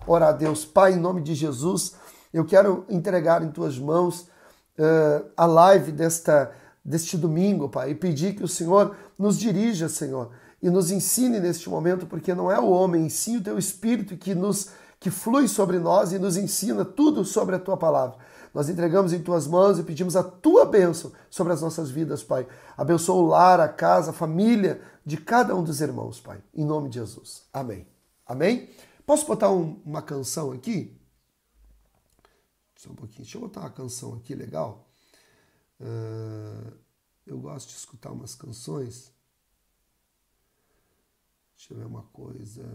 orar a Deus. Pai, em nome de Jesus, eu quero entregar em tuas mãos a live deste domingo, Pai, e pedir que o Senhor nos dirija, Senhor, e nos ensine neste momento, porque não é o homem, e sim o teu Espírito que flui sobre nós e nos ensina tudo sobre a tua palavra. Nós entregamos em tuas mãos e pedimos a tua bênção sobre as nossas vidas, Pai. Abençoa o lar, a casa, a família de cada um dos irmãos, Pai. Em nome de Jesus. Amém. Amém? Posso botar uma canção aqui? Só um pouquinho. Deixa eu botar uma canção aqui legal. Eu gosto de escutar umas canções. Deixa eu ver uma coisa.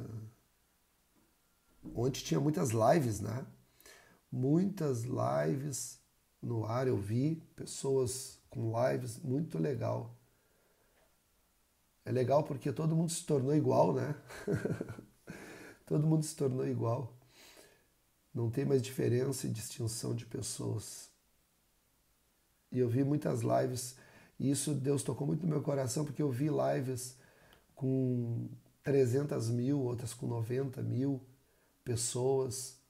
Ontem tinha muitas lives, né? Muitas lives no ar, eu vi pessoas com lives, muito legal. É legal porque todo mundo se tornou igual, né? Todo mundo se tornou igual. Não tem mais diferença e distinção de pessoas. E eu vi muitas lives, e isso Deus tocou muito no meu coração, porque eu vi lives com 300 mil, outras com 90 mil pessoas.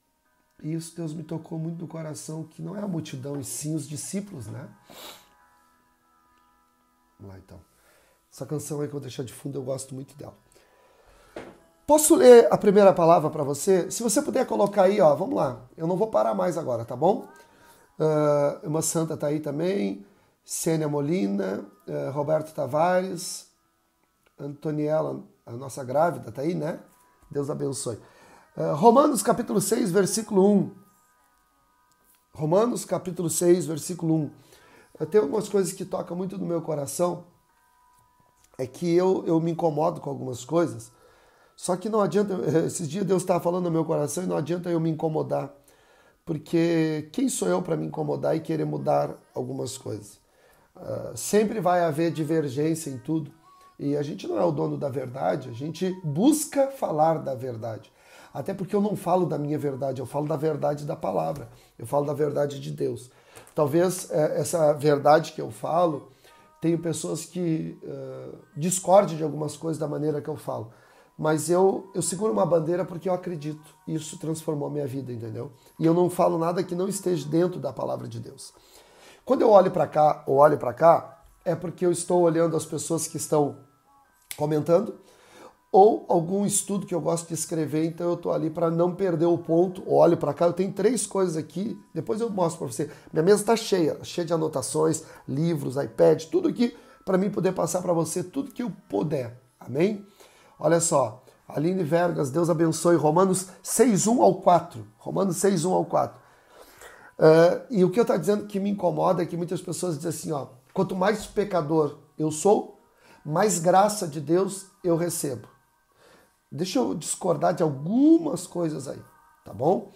E isso Deus me tocou muito no coração, que não é a multidão, e sim os discípulos, né? Vamos lá então. Essa canção aí que eu vou deixar de fundo, eu gosto muito dela. Posso ler a primeira palavra para você? Se você puder colocar aí, ó, vamos lá. Eu não vou parar mais agora, tá bom? Uma santa tá aí também. Sênia Molina, Roberto Tavares, Antoniela, a nossa grávida, tá aí, né? Deus abençoe. Romanos capítulo 6, versículo 1. Romanos capítulo 6, versículo 1. Tem algumas coisas que tocam muito no meu coração. É que eu me incomodo com algumas coisas. Só que não adianta, esses dias Deus estava falando no meu coração e não adianta eu me incomodar. Porque quem sou eu para me incomodar e querer mudar algumas coisas? Sempre vai haver divergência em tudo. E a gente não é o dono da verdade, a gente busca falar da verdade. Até porque eu não falo da minha verdade, eu falo da verdade da palavra. Eu falo da verdade de Deus. Talvez essa verdade que eu falo, tenho pessoas que discordem de algumas coisas da maneira que eu falo. Mas eu seguro uma bandeira porque eu acredito. Isso transformou a minha vida, entendeu? E eu não falo nada que não esteja dentro da palavra de Deus. Quando eu olho para cá ou olho para cá, é porque eu estou olhando as pessoas que estão comentando ou algum estudo que eu gosto de escrever, então eu estou ali para não perder o ponto. Olho para cá, eu tenho 3 coisas aqui, depois eu mostro para você. Minha mesa está cheia de anotações, livros, iPad, tudo aqui para mim poder passar para você tudo que eu puder. Amém? Olha só, Aline Vergas, Deus abençoe, Romanos 6:1 ao 4. Romanos 6:1 ao 4. E o que eu estou dizendo que me incomoda é que muitas pessoas dizem assim, ó, quanto mais pecador eu sou, mais graça de Deus eu recebo. Deixa eu discordar de algumas coisas aí, tá bom?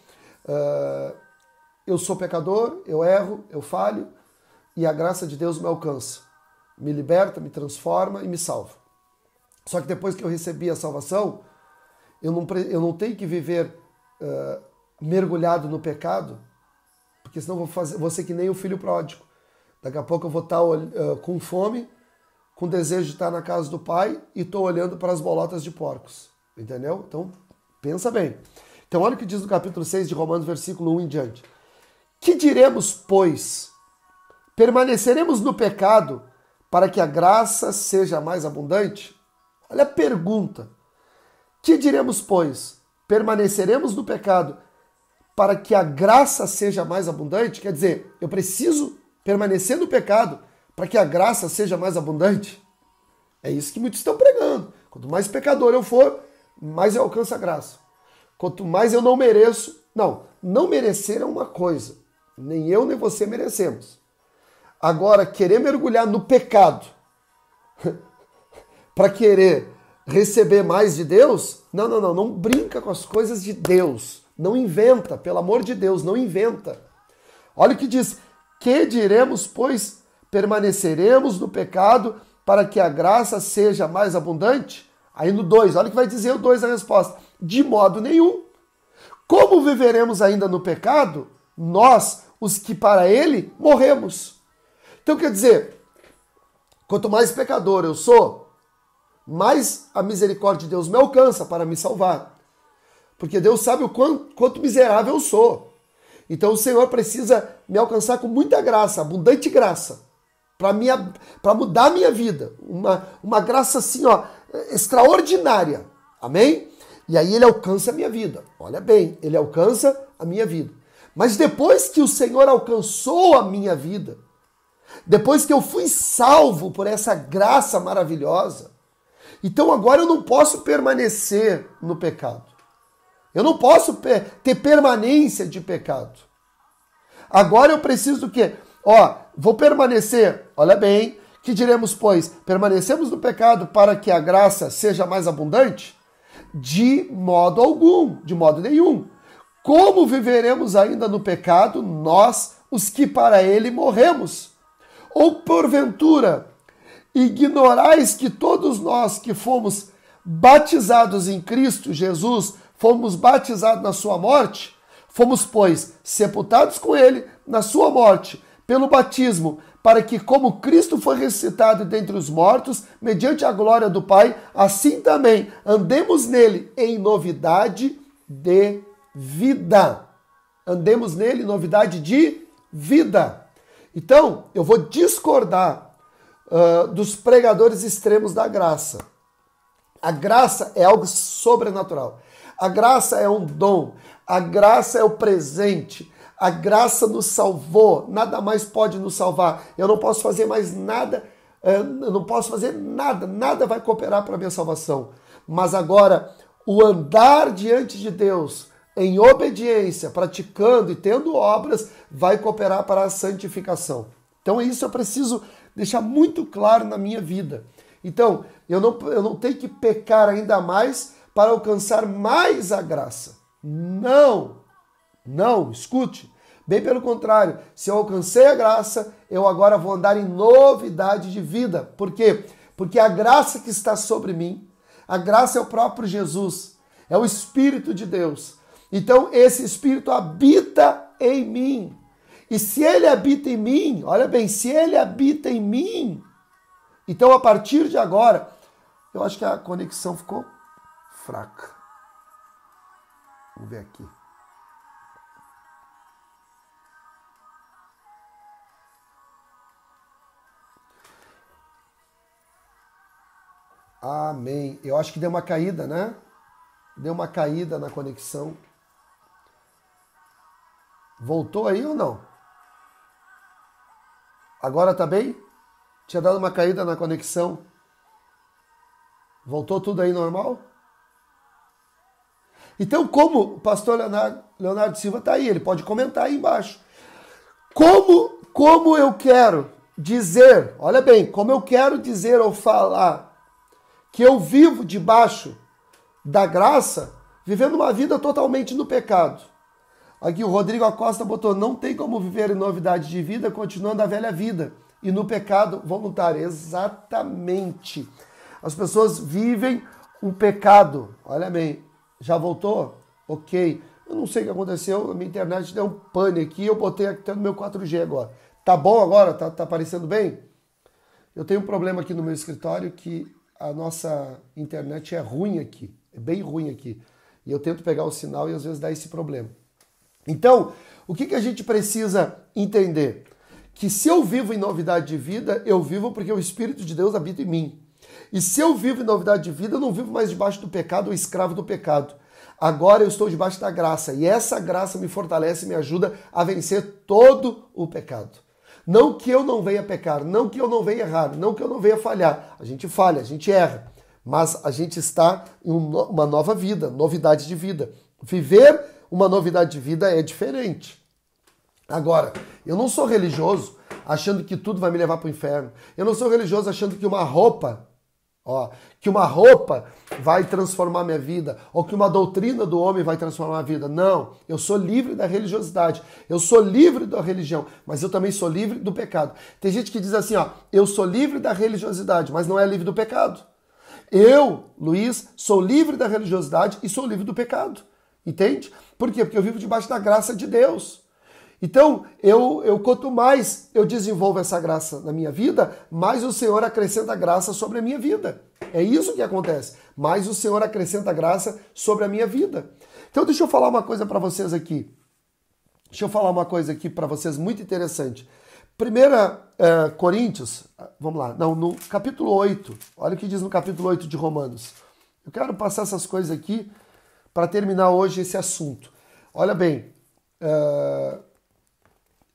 Eu sou pecador, eu erro, eu falho, e a graça de Deus me alcança. Me liberta, me transforma e me salva. Só que depois que eu recebi a salvação, eu não tenho que viver mergulhado no pecado, porque senão vou ser que nem o filho pródigo. Daqui a pouco eu vou estar com fome, com desejo de estar na casa do pai e estou olhando para as bolotas de porcos. Entendeu? Então, pensa bem. Então, olha o que diz no capítulo 6 de Romanos, versículo 1 em diante. Que diremos, pois? Permaneceremos no pecado para que a graça seja mais abundante? Olha a pergunta. Que diremos, pois? Permaneceremos no pecado para que a graça seja mais abundante? Quer dizer, eu preciso permanecer no pecado para que a graça seja mais abundante? É isso que muitos estão pregando. Quanto mais pecador eu for, mais eu alcanço a graça. Quanto mais eu não mereço... Não merecer é uma coisa. Nem eu nem você merecemos. Agora, querer mergulhar no pecado para querer receber mais de Deus, não brinca com as coisas de Deus. Não inventa, pelo amor de Deus, não inventa. Olha o que diz, que diremos, pois, permaneceremos no pecado para que a graça seja mais abundante? Aí no 2, olha o que vai dizer o 2 a resposta. De modo nenhum. Como viveremos ainda no pecado, nós, os que para ele morremos? Então quer dizer, quanto mais pecador eu sou, mais a misericórdia de Deus me alcança para me salvar. porque Deus sabe o quanto miserável eu sou. Então o Senhor precisa me alcançar com muita graça, abundante graça, para mudar a minha vida. Uma graça assim, ó, extraordinária. Amém? E aí ele alcança a minha vida. Olha bem, ele alcança a minha vida. Mas depois que o Senhor alcançou a minha vida, depois que eu fui salvo por essa graça maravilhosa, então agora eu não posso permanecer no pecado. Eu não posso ter permanência de pecado. Agora eu preciso do quê? Vou permanecer, olha bem, que diremos, pois, permanecemos no pecado para que a graça seja mais abundante? De modo algum, de modo nenhum. Como viveremos ainda no pecado, nós, os que para ele morremos? Ou porventura, ignorais que todos nós que fomos batizados em Cristo Jesus, fomos batizados na sua morte? Fomos, pois, sepultados com ele na sua morte, pelo batismo, para que, como Cristo foi ressuscitado dentre os mortos, mediante a glória do Pai, assim também andemos nele em novidade de vida. Andemos nele em novidade de vida. Então, eu vou discordar dos pregadores extremos da graça. A graça é algo sobrenatural. A graça é um dom. A graça é o presente. A graça nos salvou. Nada mais pode nos salvar. Eu não posso fazer mais nada. Eu não posso fazer nada. Nada vai cooperar para a minha salvação. Mas agora, o andar diante de Deus em obediência, praticando e tendo obras, vai cooperar para a santificação. Então isso eu preciso deixar muito claro na minha vida. Então, eu não tenho que pecar ainda mais para alcançar mais a graça. Não, escute. Bem pelo contrário, se eu alcancei a graça, eu agora vou andar em novidade de vida. Por quê? Porque a graça que está sobre mim, a graça é o próprio Jesus, é o Espírito de Deus. Então, esse Espírito habita em mim. E se ele habita em mim, olha bem, se ele habita em mim, então a partir de agora, eu acho que a conexão ficou fraca. Vamos ver aqui. Amém. Eu acho que deu uma caída, né? Deu uma caída na conexão. Voltou aí ou não? Agora tá bem? Tinha dado uma caída na conexão. Voltou tudo aí normal? Então, como o pastor Leonardo Silva está aí, ele pode comentar aí embaixo. Como eu quero dizer, olha bem, como eu quero dizer ou falar que eu vivo debaixo da graça, vivendo uma vida totalmente no pecado. Aqui o Rodrigo Acosta botou, não tem como viver em novidade de vida continuando a velha vida e no pecado voluntário. Exatamente. As pessoas vivem um pecado. Olha bem, já voltou? Ok. Eu não sei o que aconteceu, a minha internet deu um pane aqui, eu botei até no meu 4G agora. Tá bom agora? Tá aparecendo bem? Eu tenho um problema aqui no meu escritório que a nossa internet é ruim aqui, é bem ruim aqui. E eu tento pegar o sinal e às vezes dá esse problema. Então, o que a gente precisa entender? Que se eu vivo em novidade de vida, eu vivo porque o Espírito de Deus habita em mim. E se eu vivo em novidade de vida, eu não vivo mais debaixo do pecado ou escravo do pecado. Agora eu estou debaixo da graça. E essa graça me fortalece e me ajuda a vencer todo o pecado. Não que eu não venha pecar, não que eu não venha errar, não que eu não venha falhar. A gente falha, a gente erra. Mas a gente está em uma nova vida, novidade de vida. Viver uma novidade de vida é diferente. Agora, eu não sou religioso achando que tudo vai me levar para o inferno. Eu não sou religioso achando que uma roupa vai transformar minha vida, ou que uma doutrina do homem vai transformar a vida. Não, eu sou livre da religiosidade, eu sou livre da religião, mas eu também sou livre do pecado. Tem gente que diz assim, eu sou livre da religiosidade, mas não é livre do pecado. Eu, Luiz, sou livre da religiosidade e sou livre do pecado. Entende? Por quê? Porque eu vivo debaixo da graça de Deus. Então, quanto mais eu desenvolvo essa graça na minha vida, mais o Senhor acrescenta graça sobre a minha vida. É isso que acontece. Mais o Senhor acrescenta graça sobre a minha vida. Então deixa eu falar uma coisa para vocês aqui. Deixa eu falar uma coisa aqui para vocês muito interessante. 1 Coríntios, vamos lá, não, no capítulo 8, olha o que diz no capítulo 8 de Romanos. Eu quero passar essas coisas aqui para terminar hoje esse assunto. Olha bem,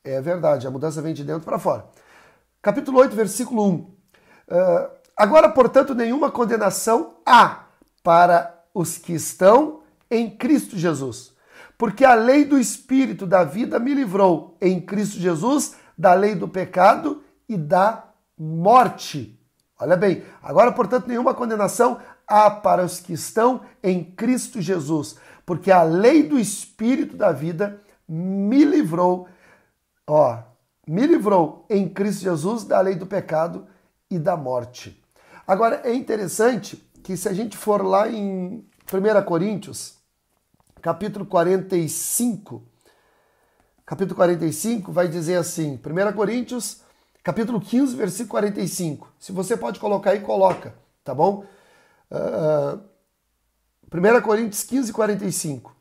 é verdade, a mudança vem de dentro para fora. Capítulo 8, versículo 1. Agora, portanto, nenhuma condenação há para os que estão em Cristo Jesus. Porque a lei do Espírito da vida me livrou em Cristo Jesus da lei do pecado e da morte. Olha bem, agora, portanto, nenhuma condenação há para os que estão em Cristo Jesus. Porque a lei do Espírito da vida me livrou, em Cristo Jesus da lei do pecado e da morte. Agora, é interessante que se a gente for lá em 1 Coríntios, capítulo 45, vai dizer assim, 1 Coríntios, capítulo 15, versículo 45. Se você pode colocar aí, coloca, tá bom? 1 Coríntios 15, 45.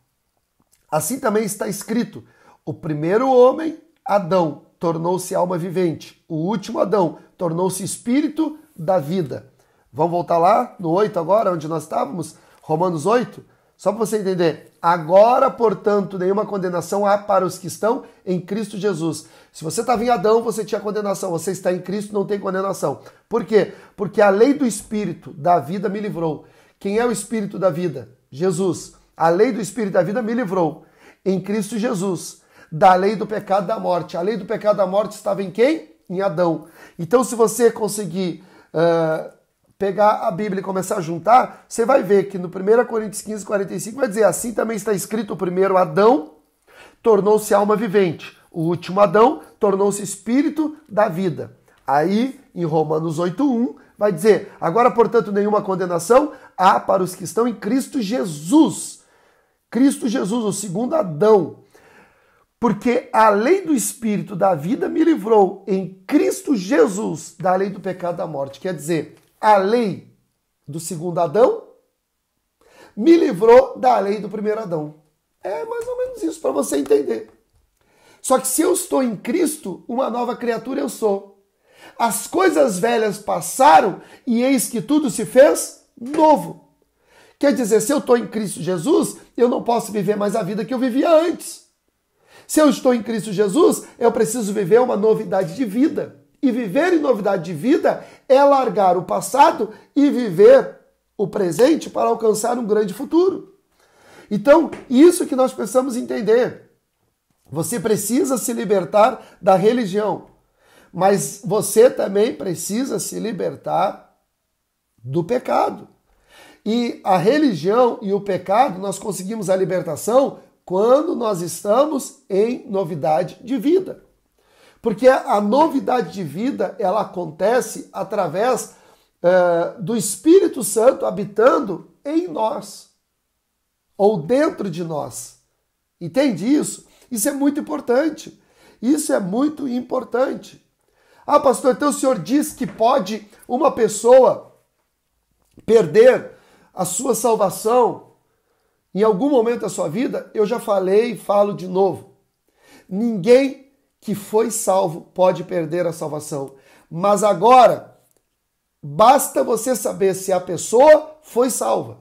Assim também está escrito, o primeiro homem, Adão, tornou-se alma vivente. O último Adão tornou-se espírito da vida. Vamos voltar lá no 8 agora, onde nós estávamos? Romanos 8? Só para você entender. Agora, portanto, nenhuma condenação há para os que estão em Cristo Jesus. Se você estava em Adão, você tinha condenação. Você está em Cristo, não tem condenação. Por quê? Porque a lei do Espírito da vida me livrou. Quem é o Espírito da vida? Jesus. A lei do Espírito da vida me livrou em Cristo Jesus da lei do pecado e da morte. A lei do pecado e da morte estava em quem? Em Adão. Então, se você conseguir pegar a Bíblia e começar a juntar, você vai ver que no 1 Coríntios 15, 45 vai dizer, assim também está escrito, o primeiro Adão tornou-se alma vivente. O último Adão tornou-se espírito da vida. Aí, em Romanos 8:1, vai dizer, agora, portanto, nenhuma condenação há para os que estão em Cristo Jesus. Cristo Jesus, o segundo Adão. Porque a lei do Espírito da vida me livrou em Cristo Jesus da lei do pecado e da morte. Quer dizer, a lei do segundo Adão me livrou da lei do primeiro Adão. É mais ou menos isso para você entender. Só que se eu estou em Cristo, uma nova criatura eu sou. As coisas velhas passaram e eis que tudo se fez novo. Quer dizer, se eu estou em Cristo Jesus, eu não posso viver mais a vida que eu vivia antes. Se eu estou em Cristo Jesus, eu preciso viver uma novidade de vida. E viver em novidade de vida é largar o passado e viver o presente para alcançar um grande futuro. Então, isso que nós precisamos entender. Você precisa se libertar da religião, mas você também precisa se libertar do pecado. E a religião e o pecado, nós conseguimos a libertação quando nós estamos em novidade de vida. Porque a novidade de vida, ela acontece através do Espírito Santo habitando em nós, ou dentro de nós. Entende isso? Isso é muito importante. Isso é muito importante. Ah, pastor, então o senhor diz que pode uma pessoa perder a sua salvação em algum momento da sua vida? Eu já falei e falo de novo. Ninguém que foi salvo pode perder a salvação. Mas agora, basta você saber se a pessoa foi salva.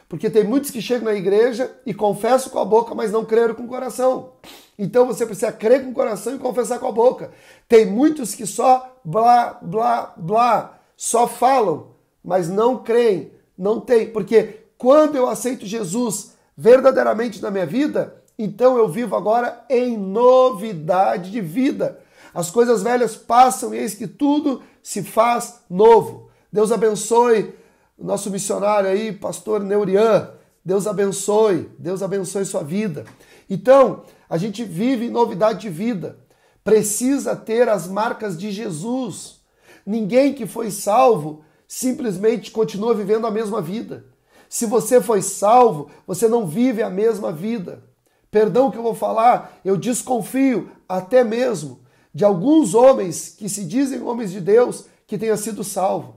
Porque tem muitos que chegam na igreja e confessam com a boca, mas não creram com o coração. Então você precisa crer com o coração e confessar com a boca. Tem muitos que só blá, blá, blá, só falam, mas não creem. Não tem, porque quando eu aceito Jesus verdadeiramente na minha vida, então eu vivo agora em novidade de vida. As coisas velhas passam e eis que tudo se faz novo. Deus abençoe o nosso missionário aí, pastor Neurian. Deus abençoe sua vida. Então, a gente vive em novidade de vida. Precisa ter as marcas de Jesus. Ninguém que foi salvo simplesmente continua vivendo a mesma vida. Se você foi salvo, você não vive a mesma vida. Perdão que eu vou falar, eu desconfio até mesmo de alguns homens que se dizem homens de Deus que tenham sido salvos.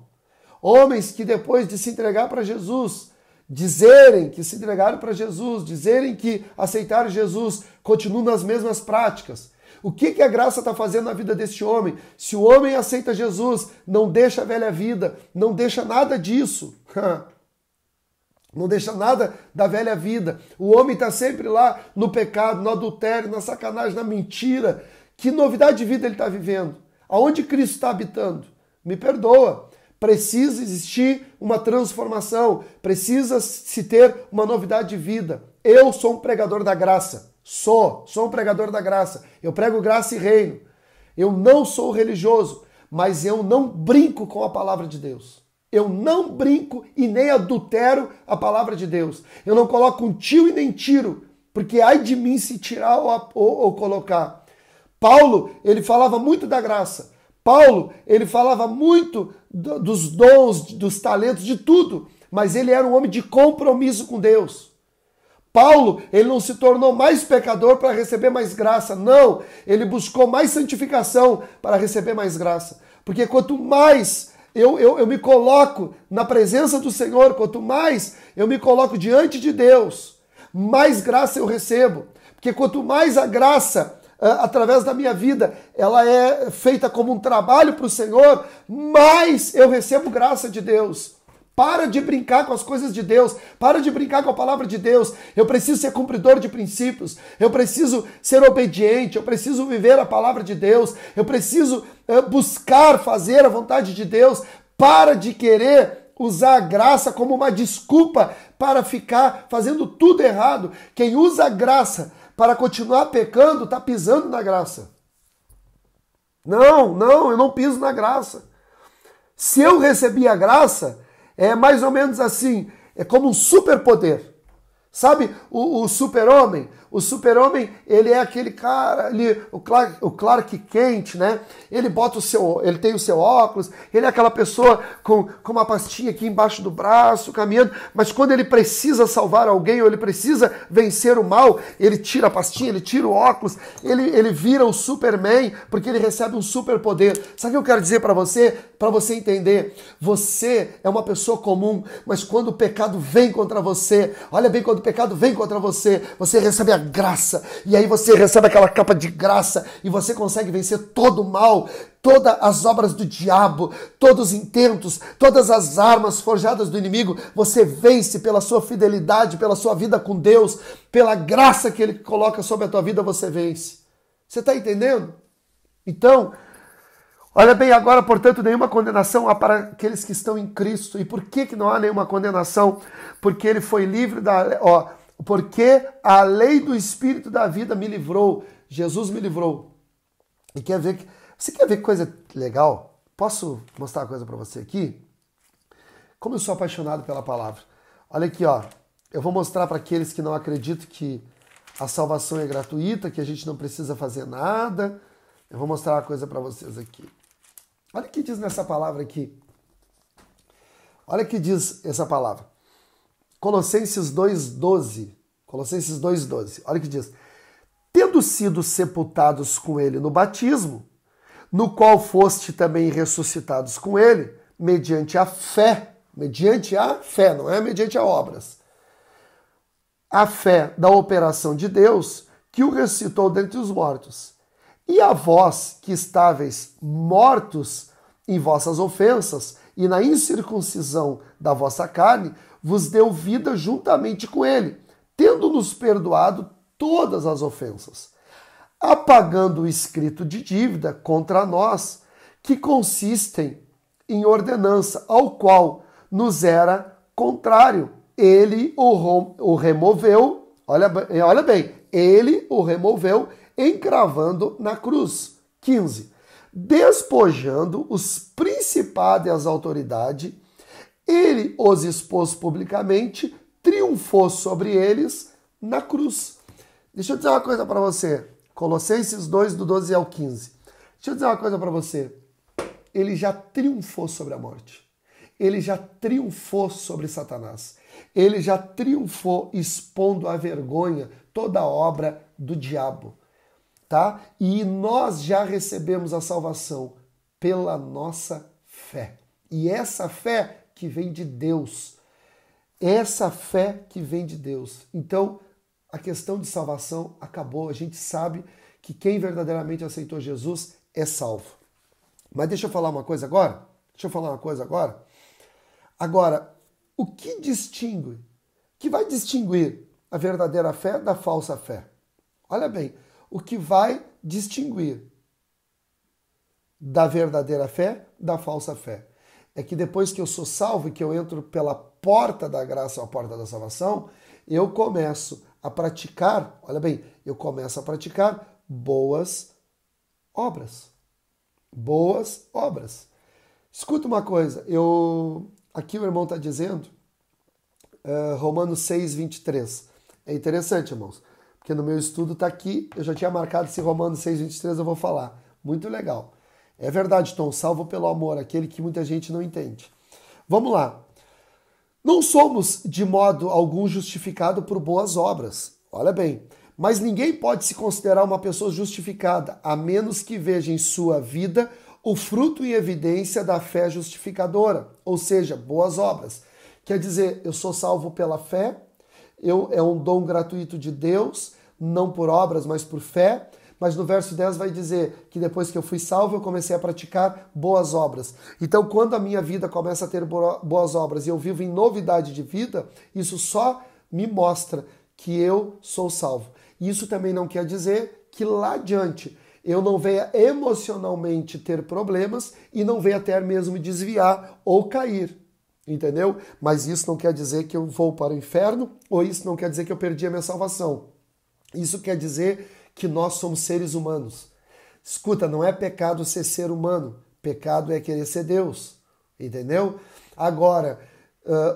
Homens que depois de se entregar para Jesus, dizerem que se entregaram para Jesus, dizerem que aceitaram Jesus, continuam nas mesmas práticas. O que a graça está fazendo na vida desse homem? Se o homem aceita Jesus, não deixa a velha vida, não deixa nada disso. Não deixa nada da velha vida. O homem está sempre lá no pecado, no adultério, na sacanagem, na mentira. Que novidade de vida ele está vivendo? Aonde Cristo está habitando? Me perdoa. Precisa existir uma transformação. Precisa se ter uma novidade de vida. Eu sou um pregador da graça. Sou um pregador da graça. Eu prego graça e reino. Eu não sou religioso, mas eu não brinco com a palavra de Deus. Eu não brinco e nem adultero a palavra de Deus. Eu não coloco um tio e nem tiro, porque ai de mim se tirar ou colocar. Paulo, ele falava muito da graça. Paulo, ele falava muito dos dons, dos talentos, de tudo, mas ele era um homem de compromisso com Deus. Paulo, ele não se tornou mais pecador para receber mais graça. Não, ele buscou mais santificação para receber mais graça. Porque quanto mais eu me coloco na presença do Senhor, quanto mais eu me coloco diante de Deus, mais graça eu recebo. Porque quanto mais a graça, através da minha vida, ela é feita como um trabalho para o Senhor, mais eu recebo graça de Deus. Para de brincar com as coisas de Deus. Para de brincar com a palavra de Deus. Eu preciso ser cumpridor de princípios. Eu preciso ser obediente. Eu preciso viver a palavra de Deus. Eu preciso buscar fazer a vontade de Deus. Para de querer usar a graça como uma desculpa para ficar fazendo tudo errado. Quem usa a graça para continuar pecando está pisando na graça. Não, eu não piso na graça. Se eu recebi a graça, é mais ou menos assim, é como um superpoder. Sabe o super-homem? O super-homem, ele é aquele cara ali, o Clark Kent, né? Ele ele tem o seu óculos, ele é aquela pessoa com uma pastinha aqui embaixo do braço, caminhando, mas quando ele precisa salvar alguém ou ele precisa vencer o mal, ele tira a pastinha, ele tira o óculos, ele vira o Superman, porque ele recebe um superpoder. Sabe o que eu quero dizer para você entender? Você é uma pessoa comum, mas quando o pecado vem contra você, olha bem, quando o pecado vem contra você, você recebe a graça, e aí você recebe aquela capa de graça, e você consegue vencer todo o mal, todas as obras do diabo, todos os intentos, todas as armas forjadas do inimigo, você vence pela sua fidelidade, pela sua vida com Deus, pela graça que Ele coloca sobre a tua vida, você vence. Você está entendendo? Então, olha bem agora, portanto, nenhuma condenação há para aqueles que estão em Cristo. E por que não há nenhuma condenação? Porque ele foi livre porque a lei do Espírito da vida me livrou. Jesus me livrou. E você quer ver que coisa legal? Posso mostrar uma coisa para você aqui? Como eu sou apaixonado pela palavra. Olha aqui, ó. Eu vou mostrar para aqueles que não acreditam que a salvação é gratuita, que a gente não precisa fazer nada. Eu vou mostrar uma coisa para vocês aqui. Olha o que diz nessa palavra aqui. Olha o que diz essa palavra. Colossenses 2,12. Colossenses 2,12. Olha o que diz. Tendo sido sepultados com ele no batismo, no qual foste também ressuscitados com ele, mediante a fé, não é mediante a obras. A fé da operação de Deus, que o ressuscitou dentre os mortos. E a vós que estáveis mortos em vossas ofensas e na incircuncisão da vossa carne, vos deu vida juntamente com ele, tendo-nos perdoado todas as ofensas, apagando o escrito de dívida contra nós, que consistem em ordenança, ao qual nos era contrário. Ele o removeu, olha bem, ele o removeu, encravando na cruz. 15. Despojando os principados e as autoridades, ele os expôs publicamente, triunfou sobre eles na cruz. Deixa eu dizer uma coisa para você. Colossenses 2, do 12 ao 15. Deixa eu dizer uma coisa para você. Ele já triunfou sobre a morte. Ele já triunfou sobre Satanás. Ele já triunfou expondo à vergonha toda a obra do diabo. Tá? E nós já recebemos a salvação pela nossa fé. E essa fé que vem de Deus. É essa fé que vem de Deus. Então, a questão de salvação acabou. A gente sabe que quem verdadeiramente aceitou Jesus é salvo. Mas deixa eu falar uma coisa agora. Agora, o que distingue? O que vai distinguir a verdadeira fé da falsa fé? Olha bem, o que vai distinguir da verdadeira fé da falsa fé é que depois que eu sou salvo e que eu entro pela porta da graça ou a porta da salvação, eu começo a praticar, olha bem, eu começo a praticar boas obras. Boas obras. Escuta uma coisa, aqui o irmão está dizendo, Romanos 6, 23. É interessante, irmãos, porque no meu estudo está aqui, eu já tinha marcado esse Romanos 6, 23, eu vou falar. Muito legal. É verdade, Tom, salvo pelo amor, aquele que muita gente não entende. Vamos lá. Não somos, de modo algum, justificados por boas obras. Olha bem, mas ninguém pode se considerar uma pessoa justificada, a menos que veja em sua vida o fruto em evidência da fé justificadora, ou seja, boas obras. Quer dizer, eu sou salvo pela fé, é um dom gratuito de Deus, não por obras, mas por fé. Mas no verso 10 vai dizer que depois que eu fui salvo, eu comecei a praticar boas obras. Então, quando a minha vida começa a ter boas obras e eu vivo em novidade de vida, isso só me mostra que eu sou salvo. Isso também não quer dizer que lá adiante eu não venha emocionalmente ter problemas e não venha até mesmo me desviar ou cair. Entendeu? Mas isso não quer dizer que eu vou para o inferno ou isso não quer dizer que eu perdi a minha salvação. Isso quer dizer que nós somos seres humanos. Escuta, não é pecado ser humano, pecado é querer ser Deus, entendeu? Agora,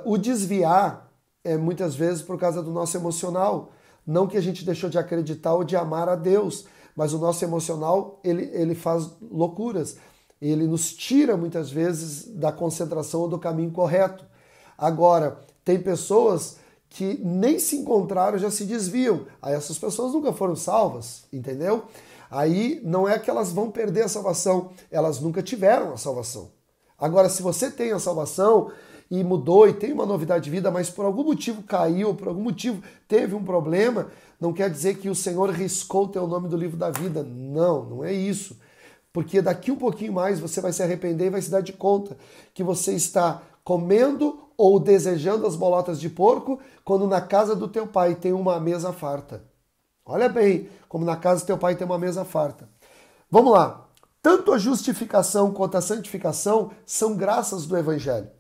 o desviar é muitas vezes por causa do nosso emocional, não que a gente deixou de acreditar ou de amar a Deus, mas o nosso emocional, ele faz loucuras, ele nos tira muitas vezes da concentração ou do caminho correto. Agora, tem pessoas que nem se encontraram, já se desviam. Aí essas pessoas nunca foram salvas, entendeu? Aí não é que elas vão perder a salvação, elas nunca tiveram a salvação. Agora, se você tem a salvação e mudou e tem uma novidade de vida, mas por algum motivo caiu, por algum motivo teve um problema, não quer dizer que o Senhor riscou o teu nome do livro da vida. Não, não é isso. Porque daqui um pouquinho mais você vai se arrepender e vai se dar de conta que você está comendo ou desejando as bolotas de porco, quando na casa do teu pai tem uma mesa farta. Olha bem, como na casa do teu pai tem uma mesa farta. Vamos lá. Tanto a justificação quanto a santificação são graças do Evangelho.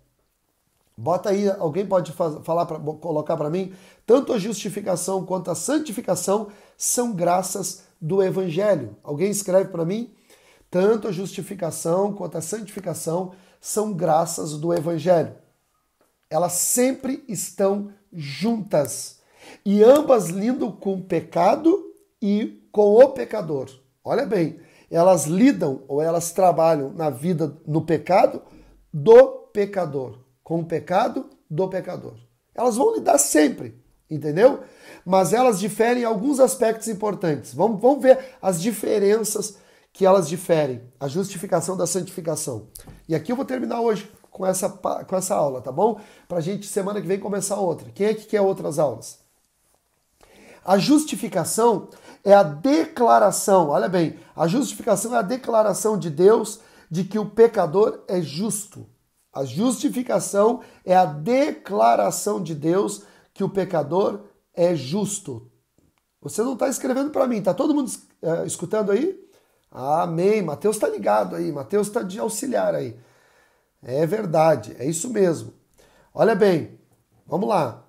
Bota aí, alguém pode colocar para mim? Tanto a justificação quanto a santificação são graças do Evangelho. Alguém escreve para mim? Tanto a justificação quanto a santificação são graças do Evangelho. Elas sempre estão juntas. E ambas lidam com o pecado e com o pecador. Olha bem, elas lidam ou elas trabalham na vida, no pecado do pecador. Com o pecado do pecador. Elas vão lidar sempre, entendeu? Mas elas diferem em alguns aspectos importantes. Vamos ver as diferenças que elas diferem. A justificação da santificação. E aqui eu vou terminar hoje com essa aula, tá bom? Pra gente, semana que vem, começar outra. Quem é que quer outras aulas? A justificação é a declaração, olha bem, a justificação é a declaração de Deus de que o pecador é justo. A justificação é a declaração de Deus que o pecador é justo. Você não está escrevendo para mim, tá todo mundo escutando aí? Amém, Mateus está ligado aí, Mateus está de auxiliar aí. É verdade, é isso mesmo. Olha bem, vamos lá.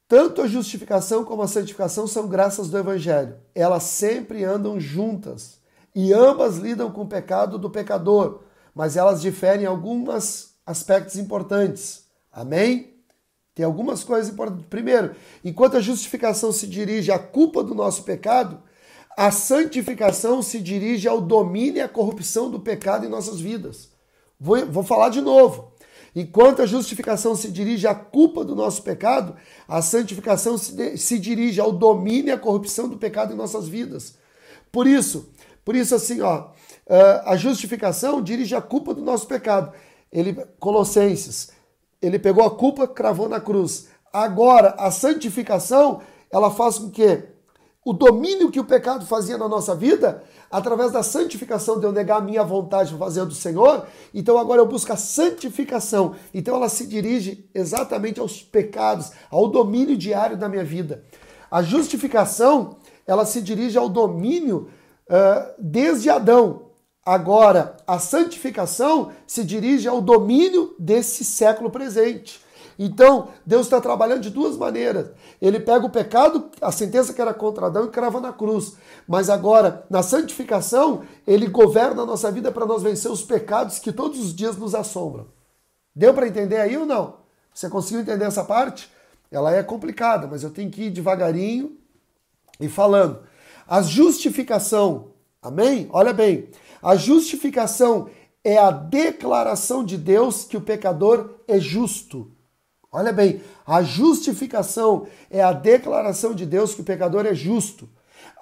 Tanto a justificação como a santificação são graças do Evangelho. Elas sempre andam juntas e ambas lidam com o pecado do pecador, mas elas diferem em alguns aspectos importantes. Amém? Tem algumas coisas importantes. Primeiro, enquanto a justificação se dirige à culpa do nosso pecado, a santificação se dirige ao domínio e à corrupção do pecado em nossas vidas. Vou falar de novo. Enquanto a justificação se dirige à culpa do nosso pecado, a santificação se dirige ao domínio e à corrupção do pecado em nossas vidas. Por isso assim, a justificação dirige à culpa do nosso pecado. Colossenses, ele pegou a culpa, cravou na cruz. Agora, a santificação, ela faz com que o domínio que o pecado fazia na nossa vida, através da santificação, de eu negar a minha vontade para fazer a do Senhor, então agora eu busco a santificação. Então ela se dirige exatamente aos pecados, ao domínio diário da minha vida. A justificação, ela se dirige ao domínio desde Adão. Agora, a santificação se dirige ao domínio desse século presente. Então, Deus está trabalhando de duas maneiras. Ele pega o pecado, a sentença que era contra Adão, e crava na cruz. Mas agora, na santificação, ele governa a nossa vida para nós vencer os pecados que todos os dias nos assombram. Deu para entender aí ou não? Você conseguiu entender essa parte? Ela é complicada, mas eu tenho que ir devagarinho e falando. A justificação, amém? Olha bem, a justificação é a declaração de Deus que o pecador é justo. Olha bem, a justificação é a declaração de Deus que o pecador é justo.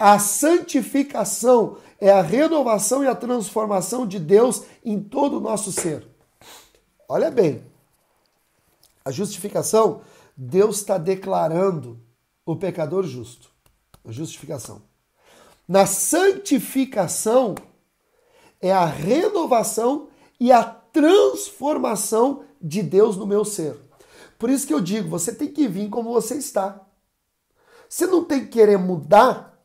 A santificação é a renovação e a transformação de Deus em todo o nosso ser. Olha bem, a justificação, Deus está declarando o pecador justo. A justificação. Na santificação é a renovação e a transformação de Deus no meu ser. Por isso que eu digo, você tem que vir como você está. Você não tem que querer mudar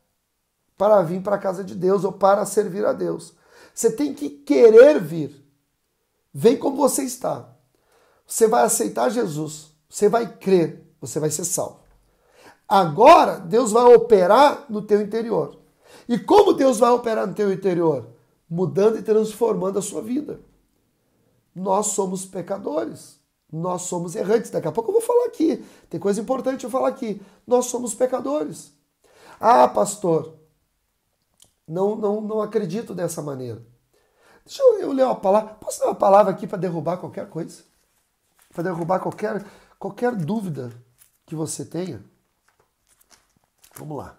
para vir para a casa de Deus ou para servir a Deus. Você tem que querer vir. Vem como você está. Você vai aceitar Jesus. Você vai crer. Você vai ser salvo. Agora, Deus vai operar no teu interior. E como Deus vai operar no teu interior? Mudando e transformando a sua vida. Nós somos pecadores. Nós somos errantes. Daqui a pouco eu vou falar aqui. Tem coisa importante eu falar aqui. Nós somos pecadores. Ah, pastor, não acredito dessa maneira. Deixa eu ler uma palavra. Posso ler uma palavra aqui para derrubar qualquer coisa? Para derrubar qualquer dúvida que você tenha? Vamos lá.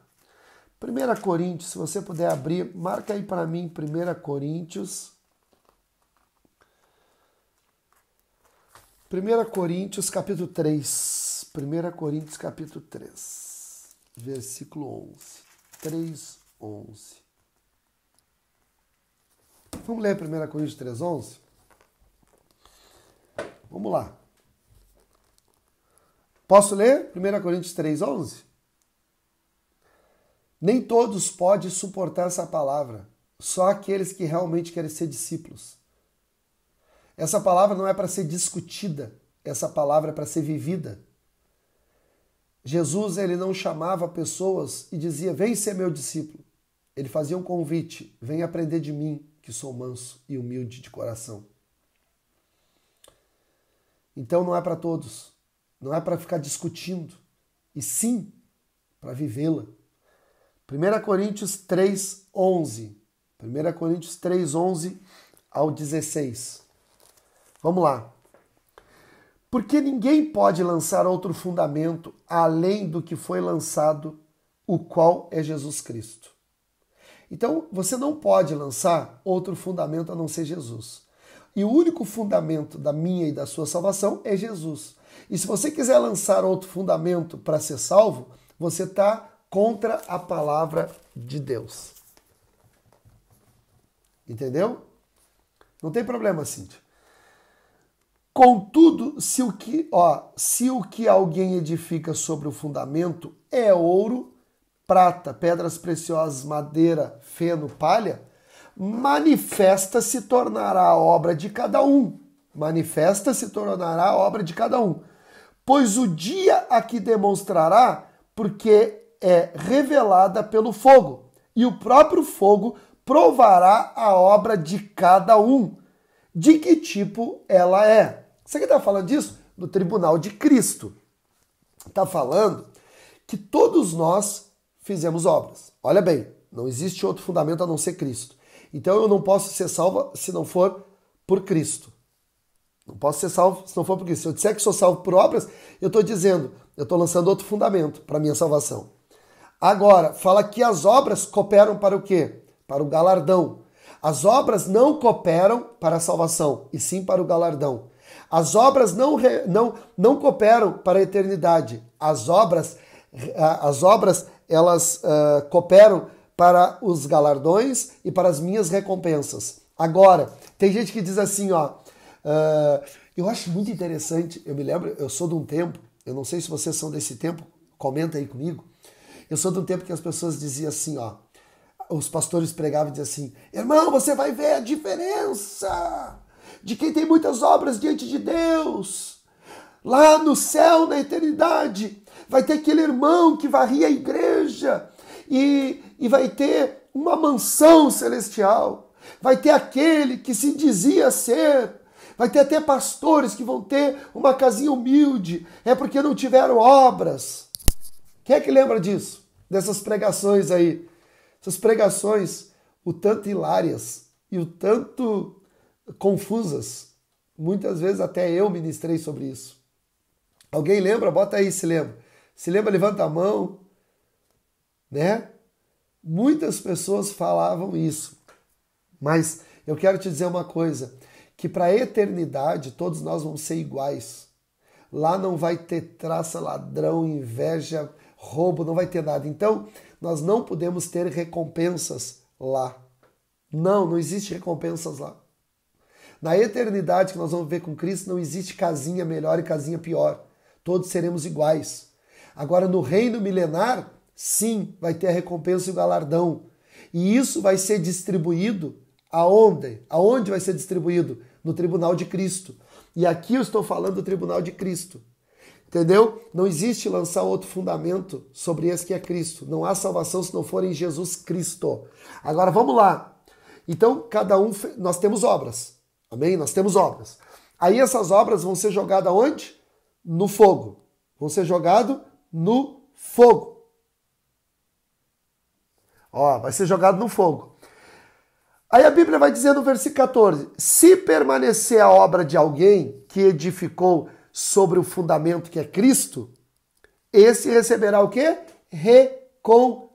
1 Coríntios, se você puder abrir, marca aí para mim 1 Coríntios. 1 Coríntios capítulo 3. 1 Coríntios capítulo 3. Versículo 11. 3, 11. Vamos ler 1 Coríntios 3, 11? Vamos lá. Posso ler 1 Coríntios 3, 11? Nem todos podem suportar essa palavra, só aqueles que realmente querem ser discípulos. Essa palavra não é para ser discutida, essa palavra é para ser vivida. Jesus, ele não chamava pessoas e dizia, vem ser meu discípulo. Ele fazia um convite, vem aprender de mim, que sou manso e humilde de coração. Então não é para todos, não é para ficar discutindo, e sim para vivê-la. 1 Coríntios 3, 11. 1 Coríntios 3, 11 ao 16. Vamos lá. Porque ninguém pode lançar outro fundamento além do que foi lançado, o qual é Jesus Cristo. Então, você não pode lançar outro fundamento a não ser Jesus. E o único fundamento da minha e da sua salvação é Jesus. E se você quiser lançar outro fundamento para ser salvo, você está contra a palavra de Deus. Entendeu? Não tem problema, Cíntia. Contudo, se o que alguém edifica sobre o fundamento é ouro, prata, pedras preciosas, madeira, feno, palha, manifesta se tornará a obra de cada um. Manifesta se tornará a obra de cada um. Pois o dia aqui demonstrará, porque é revelada pelo fogo, e o próprio fogo provará a obra de cada um, de que tipo ela é. Você que está falando disso? No tribunal de Cristo. Está falando que todos nós fizemos obras. Olha bem, não existe outro fundamento a não ser Cristo. Então eu não posso ser salvo se não for por Cristo. Não posso ser salvo se não for por Cristo. Se eu disser que sou salvo por obras, eu estou lançando outro fundamento para a minha salvação. Agora, fala que as obras cooperam para o quê? Para o galardão. As obras não cooperam para a salvação, e sim para o galardão. As obras não cooperam para a eternidade. As obras elas cooperam para os galardões e para as minhas recompensas. Agora, tem gente que diz assim, ó, eu acho muito interessante, eu me lembro, eu sou de um tempo, eu não sei se vocês são desse tempo, comenta aí comigo, eu sou de um tempo que as pessoas diziam assim, ó, os pastores pregavam e diziam assim, irmão, você vai ver a diferença de quem tem muitas obras diante de Deus. Lá no céu, na eternidade, vai ter aquele irmão que varria a igreja e vai ter uma mansão celestial. Vai ter aquele que se dizia ser. Vai ter até pastores que vão ter uma casinha humilde. É porque não tiveram obras. Quem é que lembra disso? Dessas pregações aí. Essas pregações, o tanto hilárias e o tanto confusas. Muitas vezes até eu ministrei sobre isso. Alguém lembra? Bota aí se lembra. Se lembra, levanta a mão. Né? Muitas pessoas falavam isso. Mas eu quero te dizer uma coisa, que para a eternidade todos nós vamos ser iguais. Lá não vai ter traça, ladrão, inveja, roubo, não vai ter nada. Então, nós não podemos ter recompensas lá. Não existe recompensas lá. Na eternidade que nós vamos ver com Cristo, não existe casinha melhor e casinha pior. Todos seremos iguais. Agora, no reino milenar, sim, vai ter a recompensa e o galardão. E isso vai ser distribuído aonde? Aonde vai ser distribuído? No tribunal de Cristo. E aqui eu estou falando do tribunal de Cristo. Entendeu? Não existe lançar outro fundamento sobre esse que é Cristo. Não há salvação se não for em Jesus Cristo. Agora vamos lá. Então, cada um, nós temos obras. Amém? Nós temos obras. Aí essas obras vão ser jogadas aonde? No fogo. Vão ser jogadas no fogo. Ó, vai ser jogado no fogo. Aí a Bíblia vai dizer no versículo 14, se permanecer a obra de alguém que edificou sobre o fundamento que é Cristo, esse receberá o quê? Recompensa.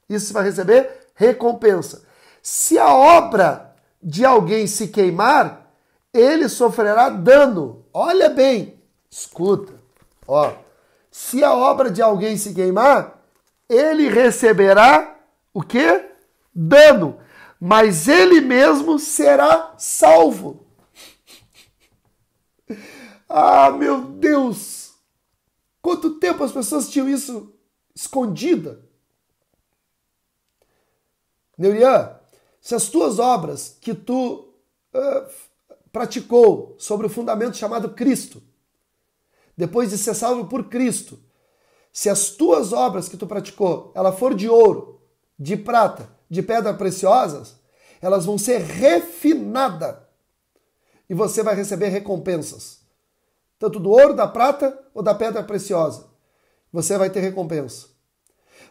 Isso vai receber recompensa. Se a obra de alguém se queimar, ele sofrerá dano. Olha bem, escuta. Ó, se a obra de alguém se queimar, ele receberá o quê? Dano, mas ele mesmo será salvo. Ah, meu Deus! Quanto tempo as pessoas tinham isso escondida? Neurian, se as tuas obras que tu praticou sobre o fundamento chamado Cristo, depois de ser salvo por Cristo, se as tuas obras que tu praticou, ela for de ouro, de prata, de pedras preciosas, elas vão ser refinadas e você vai receber recompensas. Tanto do ouro, da prata ou da pedra preciosa. Você vai ter recompensa.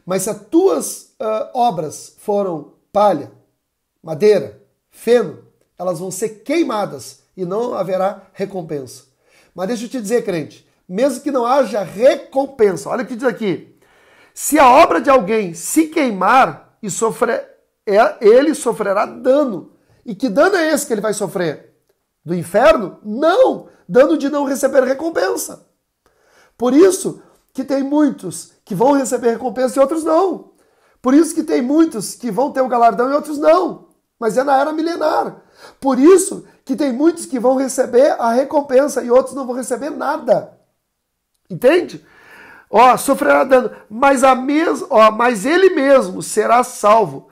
Mas se as tuas obras foram palha, madeira, feno, elas vão ser queimadas e não haverá recompensa. Mas deixa eu te dizer, crente, mesmo que não haja recompensa, olha o que diz aqui, se a obra de alguém se queimar e ele sofrerá dano. E que dano é esse que ele vai sofrer? Do inferno? Não! Dano de não receber recompensa. Por isso que tem muitos que vão receber recompensa e outros não. Por isso que tem muitos que vão ter o galardão e outros não. Mas é na era milenar. Por isso que tem muitos que vão receber a recompensa e outros não vão receber nada. Entende? Ó, sofrerá dano, mas ele mesmo será salvo.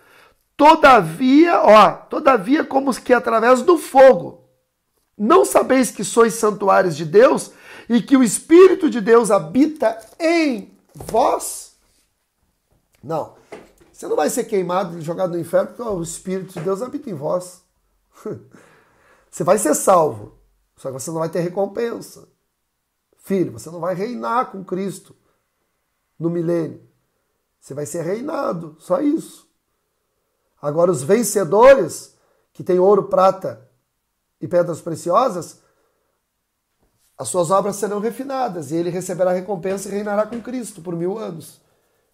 Todavia como que através do fogo. Não sabeis que sois santuários de Deus e que o Espírito de Deus habita em vós? Não. Você não vai ser queimado e jogado no inferno porque o Espírito de Deus habita em vós. Você vai ser salvo, só que você não vai ter recompensa. Filho, você não vai reinar com Cristo no milênio. Você vai ser reinado, só isso. Agora, os vencedores, que têm ouro, prata e pedras preciosas, as suas obras serão refinadas e ele receberá recompensa e reinará com Cristo por 1000 anos.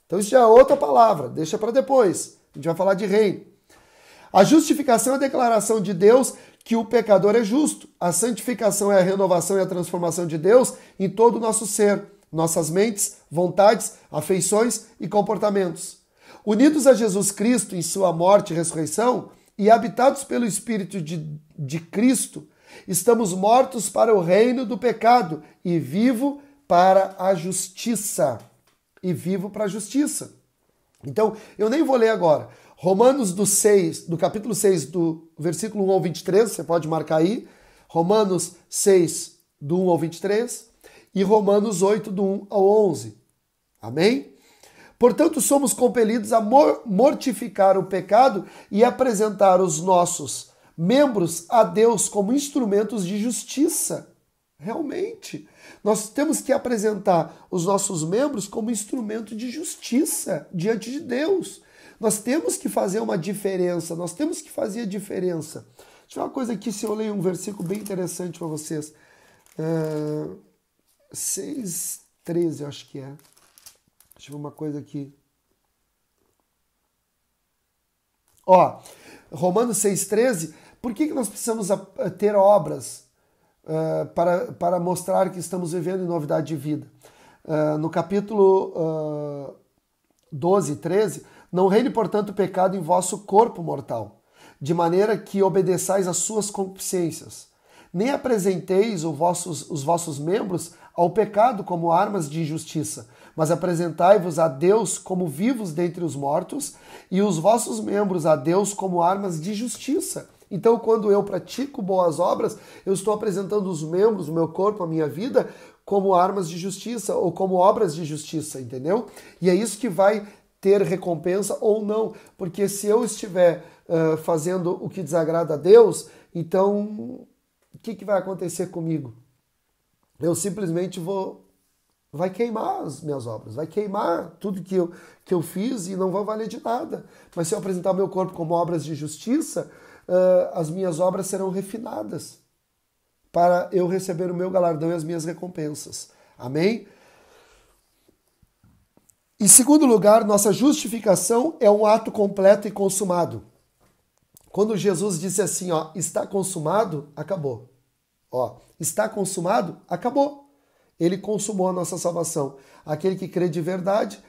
Então isso já é outra palavra, deixa para depois. A gente vai falar de reino. A justificação é a declaração de Deus que o pecador é justo. A santificação é a renovação e a transformação de Deus em todo o nosso ser, nossas mentes, vontades, afeições e comportamentos. Unidos a Jesus Cristo em sua morte e ressurreição e habitados pelo Espírito de Cristo, estamos mortos para o reino do pecado e vivo para a justiça. E vivo para a justiça. Então, eu nem vou ler agora. Romanos do capítulo 6, do versículo 1 ao 23, você pode marcar aí. Romanos 6, do 1 ao 23. E Romanos 8, do 1 ao 11. Amém? Portanto, somos compelidos a mortificar o pecado e apresentar os nossos membros a Deus como instrumentos de justiça. Realmente, nós temos que apresentar os nossos membros como instrumento de justiça diante de Deus. Nós temos que fazer uma diferença, nós temos que fazer a diferença. Deixa eu ver uma coisa aqui, se eu leio um versículo bem interessante para vocês. 6:13, eu acho que é. Deixa eu ver uma coisa aqui. Ó, Romanos 6:13, por que nós precisamos ter obras para mostrar que estamos vivendo em novidade de vida? No capítulo 12 e 13, não reine, portanto, o pecado em vosso corpo mortal, de maneira que obedeçais às suas concupiscências. Nem apresenteis os vossos membros ao pecado como armas de injustiça, mas apresentai-vos a Deus como vivos dentre os mortos e os vossos membros a Deus como armas de justiça. Então, quando eu pratico boas obras, eu estou apresentando os membros, o meu corpo, a minha vida, como armas de justiça ou como obras de justiça, entendeu? E é isso que vai ter recompensa ou não, porque se eu estiver fazendo o que desagrada a Deus, então o que vai acontecer comigo? Eu simplesmente vai queimar as minhas obras, vai queimar tudo que eu fiz e não vai valer de nada. Mas se eu apresentar o meu corpo como obras de justiça, as minhas obras serão refinadas para eu receber o meu galardão e as minhas recompensas. Amém? Em segundo lugar, nossa justificação é um ato completo e consumado. Quando Jesus disse assim, ó, está consumado, acabou. Ó, está consumado, acabou. Ele consumou a nossa salvação. Aquele que crê de verdade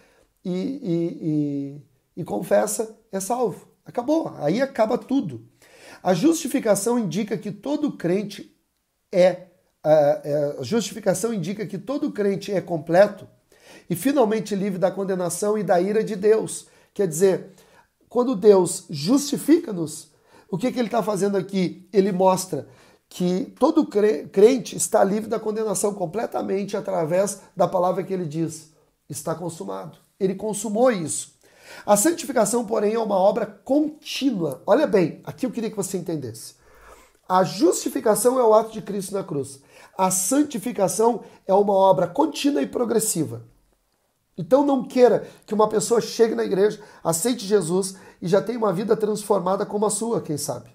e confessa é salvo. Acabou. Aí acaba tudo. A justificação indica que todo crente é completo e finalmente livre da condenação e da ira de Deus. Quer dizer, quando Deus justifica-nos, o que ele está fazendo aqui? Ele mostra que todo crente está livre da condenação completamente através da palavra que ele diz. Está consumado. Ele consumou isso. A santificação, porém, é uma obra contínua. Olha bem, aqui eu queria que você entendesse. A justificação é o ato de Cristo na cruz. A santificação é uma obra contínua e progressiva. Então não queira que uma pessoa chegue na igreja, aceite Jesus e já tenha uma vida transformada como a sua, quem sabe.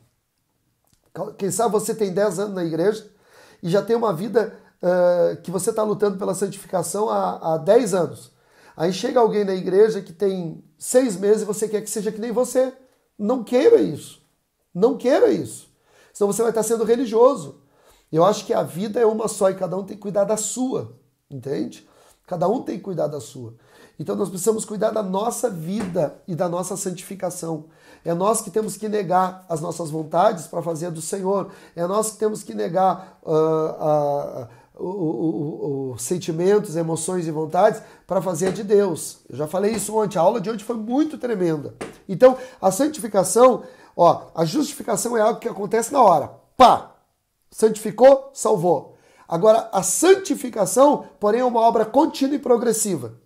Quem sabe você tem 10 anos na igreja e já tem uma vida que você está lutando pela santificação há 10 anos. Aí chega alguém na igreja que tem 6 meses e você quer que seja que nem você. Não queira isso. Não queira isso. Senão você vai estar sendo religioso. Eu acho que a vida é uma só e cada um tem que cuidar da sua. Entende? Cada um tem que cuidar da sua. Então nós precisamos cuidar da nossa vida e da nossa santificação. É nós que temos que negar as nossas vontades para fazer do Senhor. É nós que temos que negar os sentimentos, emoções e vontades para fazer de Deus. Eu já falei isso ontem. A aula de ontem foi muito tremenda. Então, a santificação, a justificação é algo que acontece na hora. Pá! Santificou, salvou. Agora, a santificação, porém, é uma obra contínua e progressiva.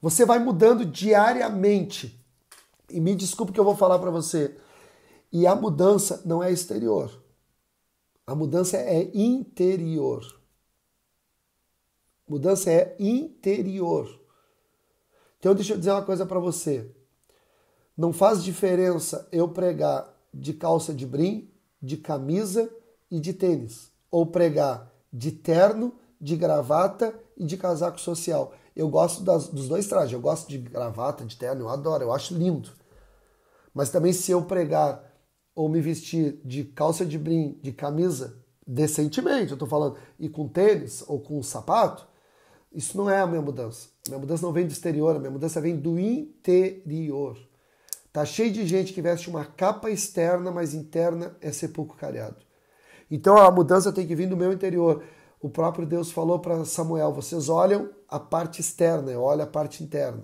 Você vai mudando diariamente. E me desculpe que eu vou falar para você. E a mudança não é exterior. A mudança é interior. Mudança é interior. Então, deixa eu dizer uma coisa para você. Não faz diferença eu pregar de calça de brim, de camisa e de tênis. Ou pregar de terno, de gravata e de casaco social. Eu gosto dos dois trajes. Eu gosto de gravata, de terno, eu adoro, eu acho lindo. Mas também se eu pregar ou me vestir de calça de brim, de camisa, decentemente, eu estou falando, e com tênis ou com sapato, isso não é a minha mudança. Minha mudança não vem do exterior, a minha mudança vem do interior. Tá cheio de gente que veste uma capa externa, mas interna é sepulcro cariado. Então a mudança tem que vir do meu interior. O próprio Deus falou para Samuel, vocês olham a parte externa, eu olho a parte interna.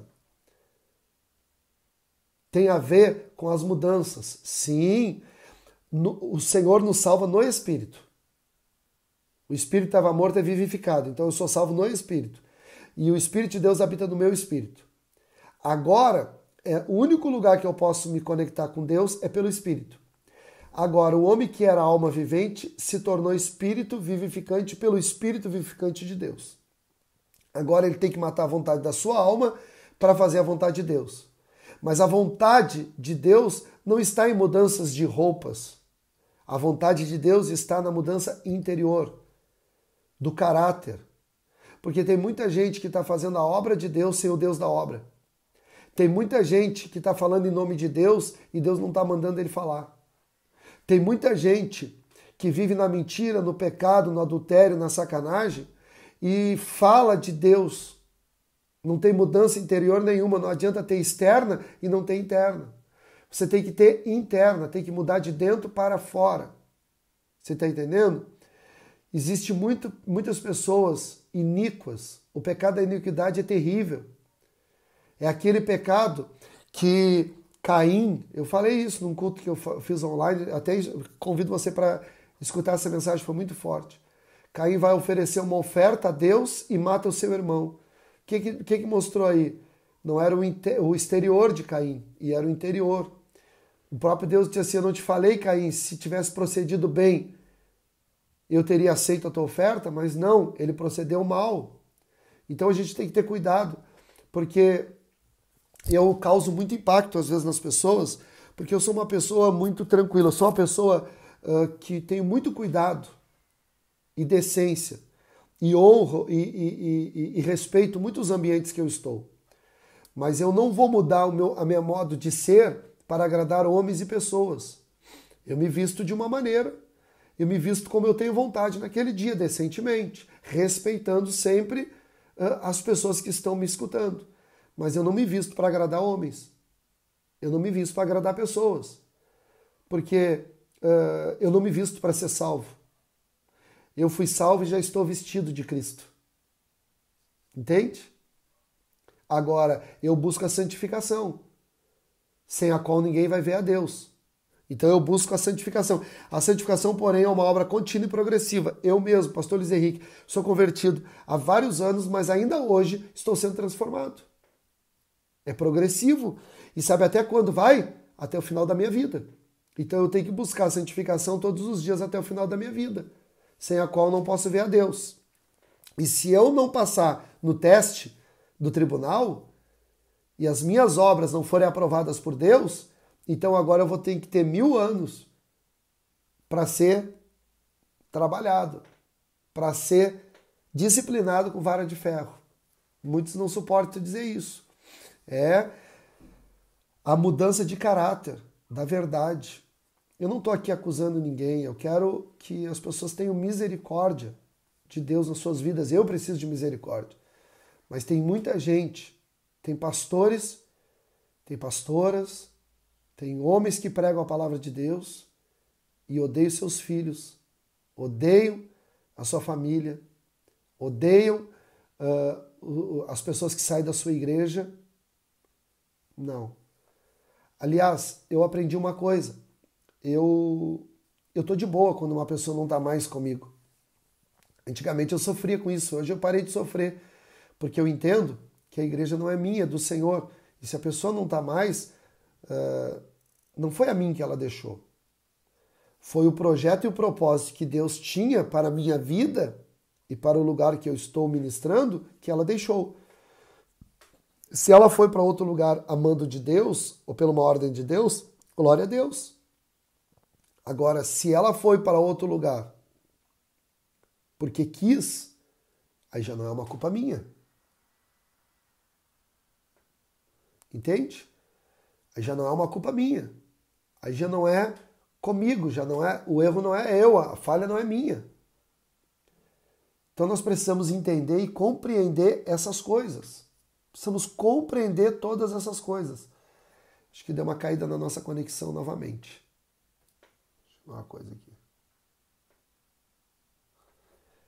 Tem a ver com as mudanças. Sim, o Senhor nos salva no Espírito. O Espírito estava morto e é vivificado, então eu sou salvo no Espírito. E o Espírito de Deus habita no meu Espírito. Agora, o único lugar que eu posso me conectar com Deus é pelo Espírito. Agora, o homem que era alma vivente se tornou espírito vivificante pelo Espírito vivificante de Deus. Agora ele tem que matar a vontade da sua alma para fazer a vontade de Deus. Mas a vontade de Deus não está em mudanças de roupas. A vontade de Deus está na mudança interior, do caráter. Porque tem muita gente que está fazendo a obra de Deus sem o Deus da obra. Tem muita gente que está falando em nome de Deus e Deus não está mandando ele falar. Tem muita gente que vive na mentira, no pecado, no adultério, na sacanagem e fala de Deus. Não tem mudança interior nenhuma, não adianta ter externa e não ter interna. Você tem que ter interna, tem que mudar de dentro para fora. Você está entendendo? Existem muitas pessoas iníquas. O pecado da iniquidade é terrível. É aquele pecado que Caim, eu falei isso num culto que eu fiz online, até convido você para escutar essa mensagem, foi muito forte. Caim vai oferecer uma oferta a Deus e mata o seu irmão. O que mostrou aí? Não era o exterior de Caim, e era o interior. O próprio Deus disse assim, eu não te falei, Caim, se tivesse procedido bem, eu teria aceito a tua oferta, mas não, ele procedeu mal. Então a gente tem que ter cuidado, porque eu causo muito impacto às vezes nas pessoas, porque eu sou uma pessoa muito tranquila, eu sou uma pessoa que tenho muito cuidado e decência, e honro e respeito muitos ambientes que eu estou. Mas eu não vou mudar a meu modo de ser para agradar homens e pessoas. Eu me visto de uma maneira, eu me visto como eu tenho vontade naquele dia, decentemente, respeitando sempre as pessoas que estão me escutando. Mas eu não me visto para agradar homens. Eu não me visto para agradar pessoas. Porque eu não me visto para ser salvo. Eu fui salvo e já estou vestido de Cristo. Entende? Agora, eu busco a santificação, sem a qual ninguém vai ver a Deus. Então eu busco a santificação. A santificação, porém, é uma obra contínua e progressiva. Eu mesmo, pastor Luiz Henrique, sou convertido há vários anos, mas ainda hoje estou sendo transformado. É progressivo. E sabe até quando vai? Até o final da minha vida. Então eu tenho que buscar a santificação todos os dias até o final da minha vida, sem a qual não posso ver a Deus. E se eu não passar no teste do tribunal e as minhas obras não forem aprovadas por Deus, então agora eu vou ter que ter 1000 anos para ser trabalhado, para ser disciplinado com vara de ferro. Muitos não suportam dizer isso. É a mudança de caráter, da verdade. Eu não estou aqui acusando ninguém, eu quero que as pessoas tenham misericórdia de Deus nas suas vidas. Eu preciso de misericórdia. Mas tem muita gente, tem pastores, tem pastoras, tem homens que pregam a palavra de Deus e odeiam seus filhos, odeiam a sua família, odeiam as pessoas que saem da sua igreja. Não. Aliás, eu aprendi uma coisa. Eu tô de boa quando uma pessoa não está mais comigo. Antigamente eu sofria com isso, hoje eu parei de sofrer, porque eu entendo que a igreja não é minha, é do Senhor. E se a pessoa não está mais, não foi a mim que ela deixou. Foi o projeto e o propósito que Deus tinha para a minha vida e para o lugar que eu estou ministrando, que ela deixou. Se ela foi para outro lugar amando de Deus, ou pela uma ordem de Deus, glória a Deus. Agora, se ela foi para outro lugar porque quis, aí já não é uma culpa minha. Entende? Aí já não é uma culpa minha. Aí já não é comigo, já não é, o erro não é eu, a falha não é minha. Então nós precisamos entender e compreender essas coisas. Precisamos compreender todas essas coisas. Acho que deu uma caída na nossa conexão novamente. Deixa eu ver uma coisa aqui.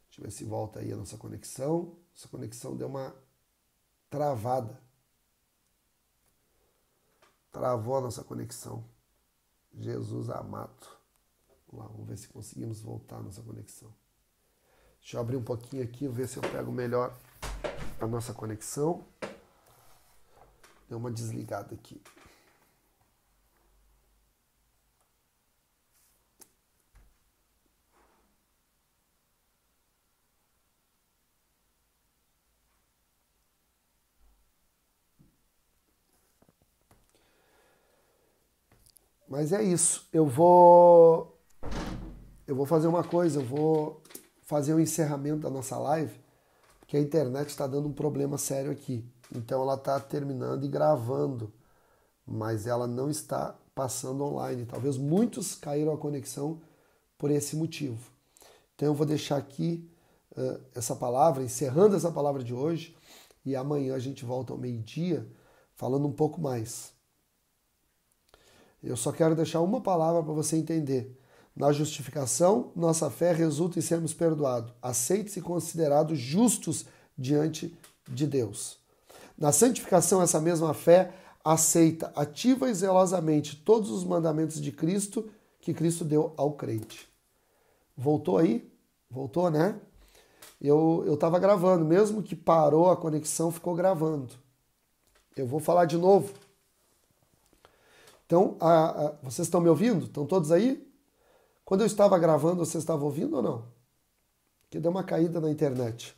Deixa eu ver se volta aí a nossa conexão. Nossa conexão deu uma travada. Travou a nossa conexão. Jesus amado. Vamos lá, vamos ver se conseguimos voltar a nossa conexão. Deixa eu abrir um pouquinho aqui, ver se eu pego melhor a nossa conexão. Deu uma desligada aqui. Mas é isso. Eu vou fazer uma coisa, eu vou fazer o encerramento da nossa live, porque a internet está dando um problema sério aqui. Então ela está terminando e gravando, mas ela não está passando online. Talvez muitos caíram a conexão por esse motivo. Então eu vou deixar aqui essa palavra, encerrando essa palavra de hoje, e amanhã a gente volta ao meio-dia falando um pouco mais. Eu só quero deixar uma palavra para você entender. Na justificação, nossa fé resulta em sermos perdoados, aceitos e considerados justos diante de Deus. Na santificação, essa mesma fé aceita ativa e zelosamente todos os mandamentos de Cristo que Cristo deu ao crente. Voltou aí? Voltou, né? Eu estava gravando, mesmo que parou a conexão, ficou gravando. Eu vou falar de novo. Então, vocês estão me ouvindo? Estão todos aí? Quando eu estava gravando, vocês estavam ouvindo ou não? Porque deu uma caída na internet.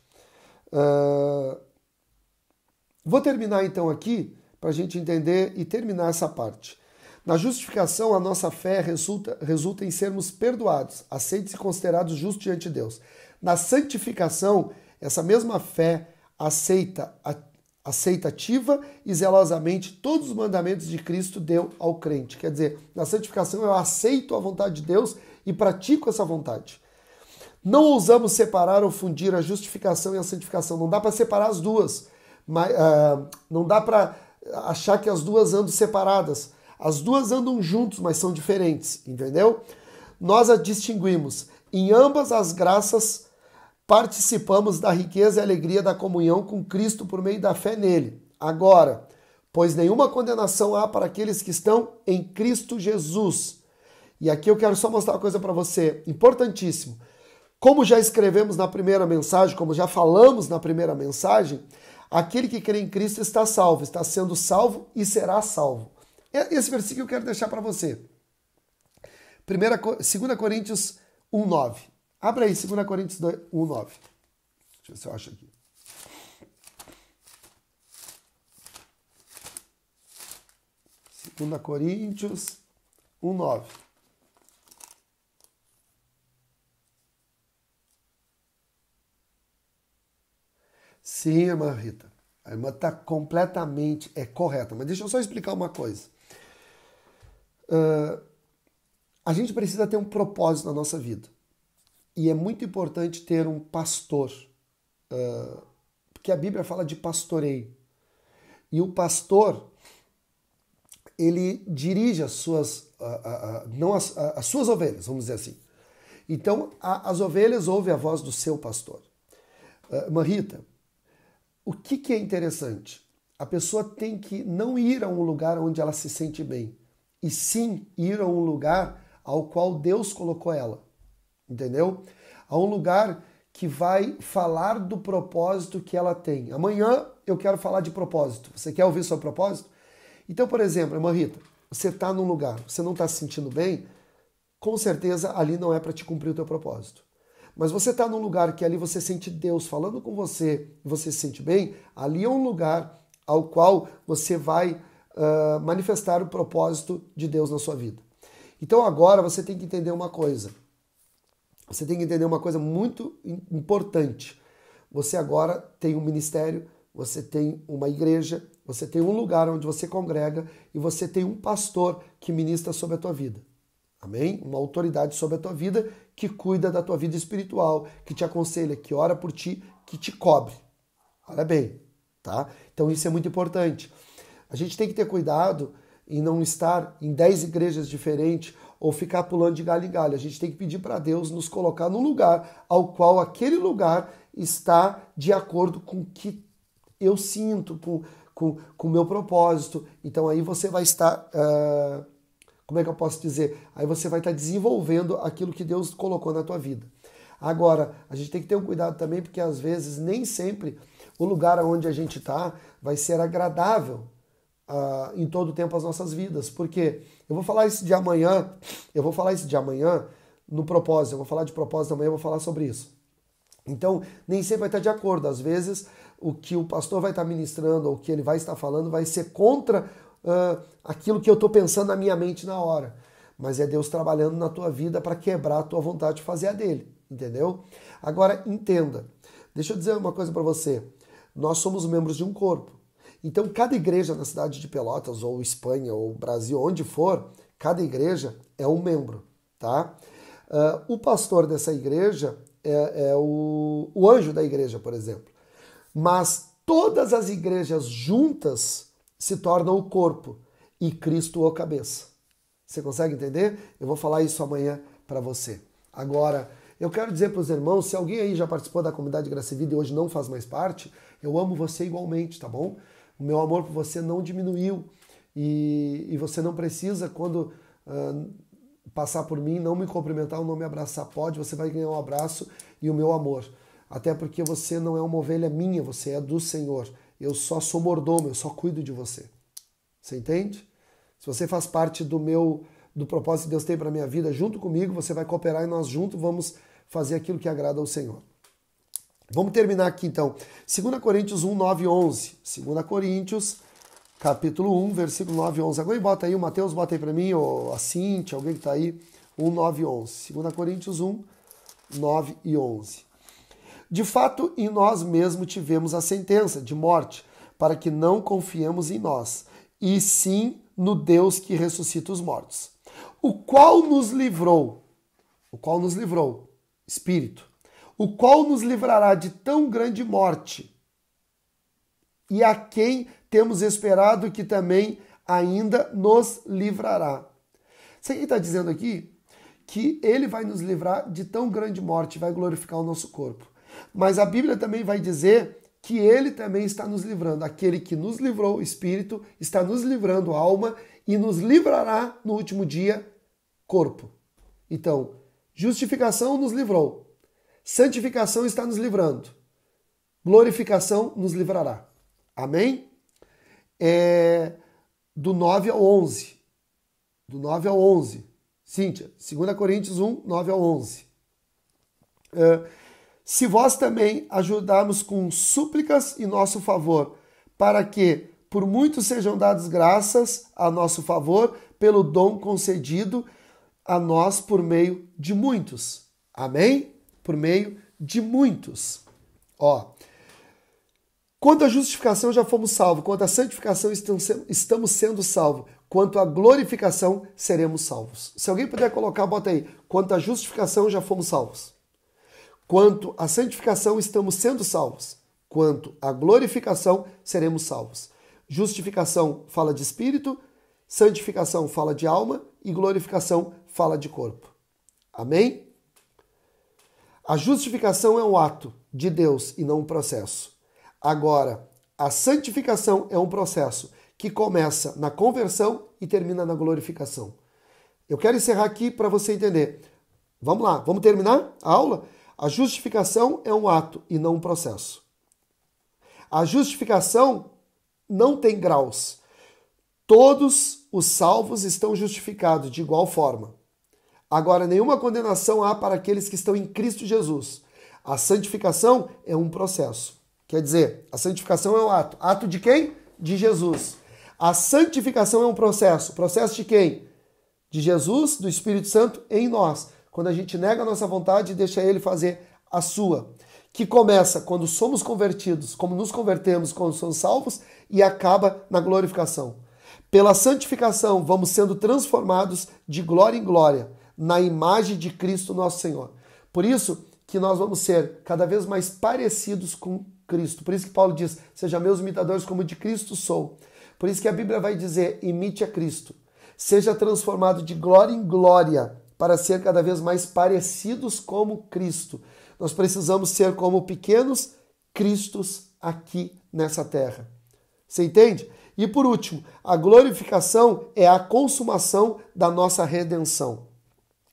Vou terminar então aqui, para a gente entender e terminar essa parte. Na justificação, a nossa fé resulta em sermos perdoados, aceitos e considerados justos diante de Deus. Na santificação, essa mesma fé aceita ativa e zelosamente todos os mandamentos de Cristo deu ao crente. Quer dizer, na santificação eu aceito a vontade de Deus e pratico essa vontade. Não ousamos separar ou fundir a justificação e a santificação. Não dá para separar as duas. Não dá para achar que as duas andam separadas. As duas andam juntos, mas são diferentes, entendeu? Nós a distinguimos. Em ambas as graças participamos da riqueza e alegria da comunhão com Cristo por meio da fé nele. Agora, pois nenhuma condenação há para aqueles que estão em Cristo Jesus. E aqui eu quero só mostrar uma coisa para você, importantíssimo. Como já escrevemos na primeira mensagem, como já falamos na primeira mensagem, aquele que crê em Cristo está salvo, está sendo salvo e será salvo. Esse versículo eu quero deixar para você. 2 Coríntios 1:9. Abra aí, 2 Coríntios 1:9. Deixa eu ver se eu acho aqui. Segunda Coríntios 1:9. Sim, irmã Rita. A irmã está completamente correta. Mas deixa eu só explicar uma coisa. A gente precisa ter um propósito na nossa vida. E é muito importante ter um pastor. Porque a Bíblia fala de pastoreio. E o pastor, ele dirige as suas, as suas ovelhas, vamos dizer assim. Então, as ovelhas ouvem a voz do seu pastor. Irmã Rita, o que é interessante? A pessoa tem que não ir a um lugar onde ela se sente bem, e sim ir a um lugar ao qual Deus colocou ela, entendeu? A um lugar que vai falar do propósito que ela tem. Amanhã eu quero falar de propósito. Você quer ouvir sobre propósito? Então, por exemplo, irmã Rita, você está num lugar, você não está se sentindo bem, com certeza ali não é para te cumprir o teu propósito. Mas você está num lugar que ali você sente Deus falando com você e você se sente bem, ali é um lugar ao qual você vai manifestar o propósito de Deus na sua vida. Então agora você tem que entender uma coisa. Você tem que entender uma coisa muito importante. Você agora tem um ministério, você tem uma igreja, você tem um lugar onde você congrega e você tem um pastor que ministra sobre a tua vida. Amém? Uma autoridade sobre a tua vida que cuida da tua vida espiritual, que te aconselha, que ora por ti, que te cobre. Olha bem, tá? Então isso é muito importante. A gente tem que ter cuidado em não estar em 10 igrejas diferentes ou ficar pulando de galho em galho. A gente tem que pedir para Deus nos colocar num lugar ao qual aquele lugar está de acordo com o que eu sinto, com o meu propósito. Então aí você vai estar, como é que eu posso dizer? Aí você vai estar desenvolvendo aquilo que Deus colocou na tua vida. Agora, a gente tem que ter um cuidado também, porque às vezes nem sempre o lugar onde a gente está vai ser agradável em todo o tempo as nossas vidas. Porque eu vou falar isso de amanhã, no propósito, eu vou falar de propósito amanhã, eu vou falar sobre isso. Então, nem sempre vai estar de acordo. Às vezes, o que o pastor vai estar ministrando, ou o que ele vai estar falando, vai ser contra aquilo que eu estou pensando na minha mente na hora. Mas é Deus trabalhando na tua vida para quebrar a tua vontade de fazer a dele. Entendeu? Agora, entenda. Deixa eu dizer uma coisa para você. Nós somos membros de um corpo. Então, cada igreja na cidade de Pelotas, ou Espanha, ou Brasil, onde for, cada igreja é um membro, tá? O pastor dessa igreja é o anjo da igreja, por exemplo. Mas todas as igrejas juntas se tornam o corpo e Cristo o cabeça. Você consegue entender? Eu vou falar isso amanhã para você. Agora, eu quero dizer para os irmãos, se alguém aí já participou da comunidade Graça e Vida e hoje não faz mais parte, eu amo você igualmente, tá bom? O meu amor por você não diminuiu e você não precisa, quando passar por mim, não me cumprimentar ou não me abraçar. Pode, você vai ganhar um abraço e o meu amor. Até porque você não é uma ovelha minha, você é do Senhor. Eu só sou mordomo, eu só cuido de você. Você entende? Se você faz parte do propósito que Deus tem para a minha vida, junto comigo, você vai cooperar e nós juntos vamos fazer aquilo que agrada ao Senhor. Vamos terminar aqui então. 2 Coríntios 1, 9 e 11. 2 Coríntios, capítulo 1, versículo 9 e 11. Alguém bota aí, o Mateus bota aí para mim, ou a Cintia, alguém que está aí. 1, 9 e 11. 2 Coríntios 1, 9 e 11. De fato, em nós mesmos tivemos a sentença de morte, para que não confiemos em nós, e sim no Deus que ressuscita os mortos. O qual nos livrou, Espírito, o qual nos livrará de tão grande morte, e a quem temos esperado que também ainda nos livrará. Sabe o que está dizendo aqui? Que ele vai nos livrar de tão grande morte, vai glorificar o nosso corpo. Mas a Bíblia também vai dizer que ele também está nos livrando. Aquele que nos livrou, o Espírito, está nos livrando, a alma, e nos livrará no último dia, corpo. Então, justificação nos livrou. Santificação está nos livrando. Glorificação nos livrará. Amém? Do 9 ao 11. Do 9 ao 11. Cíntia, 2 Coríntios 1, 9 ao 11. Se vós também ajudarmos com súplicas em nosso favor, para que por muitos sejam dadas graças a nosso favor, pelo dom concedido a nós por meio de muitos. Amém? Por meio de muitos. Quanto à justificação já fomos salvos, quanto à santificação estamos sendo salvos, quanto à glorificação seremos salvos. Se alguém puder colocar, bota aí. Quanto à justificação já fomos salvos. Quanto à santificação estamos sendo salvos. Quanto à glorificação seremos salvos. Justificação fala de espírito, santificação fala de alma e glorificação fala de corpo. Amém? A justificação é um ato de Deus e não um processo. Agora, a santificação é um processo que começa na conversão e termina na glorificação. Eu quero encerrar aqui para você entender. Vamos lá, vamos terminar a aula? A justificação é um ato e não um processo. A justificação não tem graus. Todos os salvos estão justificados de igual forma. Agora, nenhuma condenação há para aqueles que estão em Cristo Jesus. A santificação é um processo. Quer dizer, a santificação é um ato. Ato de quem? De Jesus. A santificação é um processo. Processo de quem? De Jesus, do Espírito Santo em nós. Quando a gente nega a nossa vontade e deixa ele fazer a sua. Que começa quando somos convertidos, como nos convertemos, quando somos salvos, e acaba na glorificação. Pela santificação, vamos sendo transformados de glória em glória, na imagem de Cristo nosso Senhor. Por isso que nós vamos ser cada vez mais parecidos com Cristo. Por isso que Paulo diz, seja meus imitadores como de Cristo sou. Por isso que a Bíblia vai dizer, imite a Cristo. Seja transformado de glória em glória, para ser cada vez mais parecidos como Cristo. Nós precisamos ser como pequenos Cristos aqui nessa terra. Você entende? E por último, a glorificação é a consumação da nossa redenção.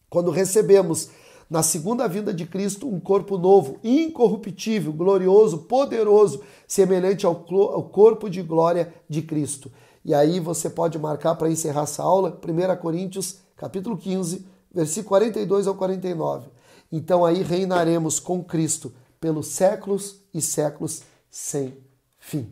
Quando recebemos na segunda vinda de Cristo um corpo novo, incorruptível, glorioso, poderoso, semelhante ao corpo de glória de Cristo. E aí você pode marcar para encerrar essa aula, 1 Coríntios, capítulo 15, versículo 42 ao 49. Então aí reinaremos com Cristo pelos séculos e séculos sem fim.